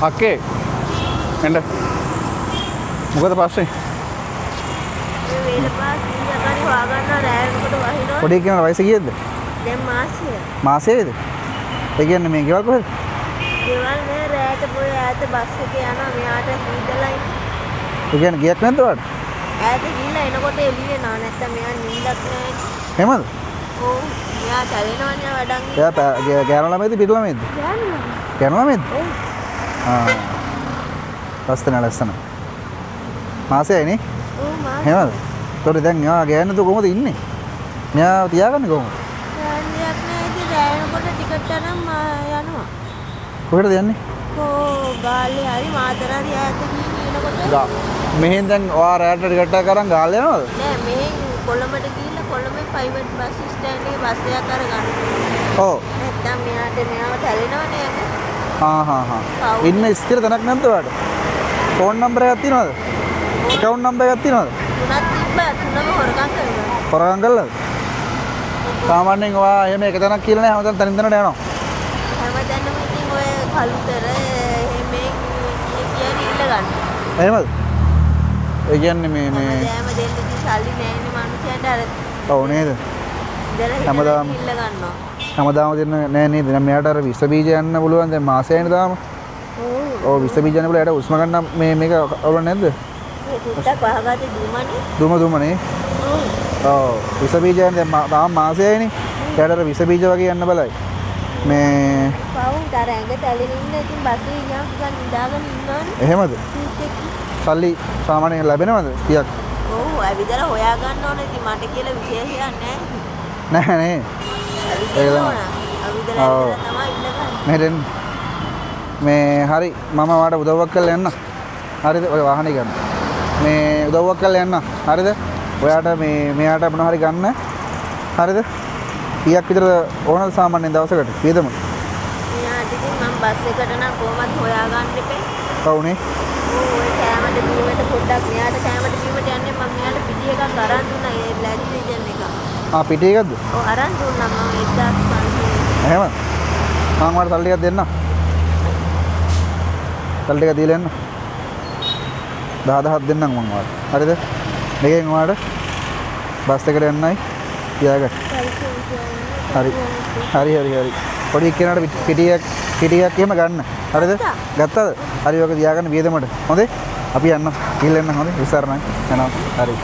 අක්කේ එන්න මොකද පස්සේ පොඩි කෙනා වයස කීයද? දැන් මාසය. මාසෙද? ඒ කියන්නේ මේ ගෙවල් කොහෙද? ගෙවල් නෑ රැයට පොය ඈත බස් එකේ යනවා මෙයාට සීතලයි. ඒ කියන්නේ ගියක් නැද්ද ඔයාලට? ඈත ගිහිල්ලා එනකොට එළියේ නා නැත්තම් මෙයා නිින්දක් නෑ. එහෙමද? ඔව්. මෙයා කැලේනවනේ වඩන්. එයා ගෑනු ළමයිද පිටු ළමයිද? ගෑනු ළමයිද? ඔව්. ලස්සන. මාසෙයි නේ? ඔව් මාසෙ. එහෙමද? ඒතකොට දැන් එයා ගෑනුද කොහොමද ඉන්නේ? මෙයා තියාගන්නේ කොහොමද? යන්නේක් නෑ ඉතින් රැයනකොට ටිකට් අරන් යනවා. කොහෙටද යන්නේ? ගාල්ලේ හරි මාතර හරි ඈත ගිහින් එනකොට මෙහෙන් දැන් ඔයා රැයට ටිකට් එකක් අරන් ගාල්ල යනවද? නෑ මෙහෙන් කොළඹට ගිහිල්ලා කොළඹේ ප්‍රයිවට් බස් ස්ටෑන්ඩ් එකේ බස් එකක් අරගන්න. ඔව්. නැත්තම් මෙයාව තැලෙනවනේ යන්නේ. ඉන්න ස්ථිර තැනක් නැද්ද ඔයාලට? ෆෝන් නම්බර් එකක් තියෙනවද? account number එකක් තියෙනවද? තුනක් තිබ්බා තුනම හොරගම් කරනවා. හොරගම් කළාද? සාමාන්‍යයෙන් ඔයා එහෙම එක තැනක් කියලා නෑ හැමදාම තනින් තැනට යනවා. හැමදැනම ඉතින් ඔය කලුතර මේ කියන්නේ ඉල්ල ගන්න. එහෙමද? ඒ කියන්නේ මේ හැම දෙන්න ඉතින් සල්ලි නෑනේ මනුස්සයන්ට අර. ඔව් නේද? හැමදාම ඉල්ල ගන්නවා. හැමදාම දෙන්න නෑ නේද? දැන් මෙයාට අර විස බීජ යන්න පුළුවන් දැන් මාසෙයිනේ තාම. ඔව් විස බීජ යන්න පුළුවන්. එයාට උස්ම ගන්න මේක අවුල නැද්ද? කුට්ටක් වහගත්තේ දුමනේ. දුමනේ. ඔව් විස බීජ යන්න දැන් තාම මාසෙයිනේ. එයාට අර විස බීජ වගේ යන්න බලයි. මේ පවුන් තර ඇඟ තැලෙන ඉන්න ඉතින් බස්සේ ගියාම ටිකක් නිදාගෙන ඉන්නවනේ. එහෙමද? සල්ලි සාමාන්‍යයෙන් ලැබෙනවද? කීයක්? ඔව් ඇවිදලා හොයා ගන්න ඕනේ. ඉතින් මට කියලා විශේෂයක් නැහැ. නෑ නේ. ඇවිදලා තමයි ඉන්න ගන්න. මේ හරි මම ඔයාලට උදව්වක් කරලා යන්න. හරිද? ඔය වාහනේ ගන්න. මේ උදව්වක් කරලා යන්න. හරිද? ඔයාට මෙයාට මොන හරි ගන්න. හරිද? කීයක් විතර ඕනද සාමාන්‍යයෙන් දවසකට? කීයදම? මෙයාට ඉතින් මම බස් එකට නම් කොහොමද හොයා ගන්න එපේ. ඔව්නේ. ඔය කෑමට බීමට පොඩ්ඩක් මෙයාට කෑමට බීමට යන්නේ මම මෙයාට පිටි එකක් අරන් දුන්නා ඒ ලැජ්ජෙන් එක. පිටි එකක්ද? ඔව් අරන් දුන්නා මම 1500. එහෙම. මම ඔයාලට සල්ලි ටිකක් දෙන්නම්. සල්ලි ටික දීලා එන්න. 10,000ක් දෙන්නම් මම ඔයාලට. හරිද? දෙකෙන් ඔයාලට බස් එකට යන්නයි තියාගන්න. හරි. පොඩි කෙනාට පිටියක් එහෙම ගන්න. හරිද? ගත්තද? හරි ඔක තියාගන්න වියදමට. හොඳේ? අපි යන්න. ගිහලා එන්න හොඳේ. විසරණයි. යනවා. හරි.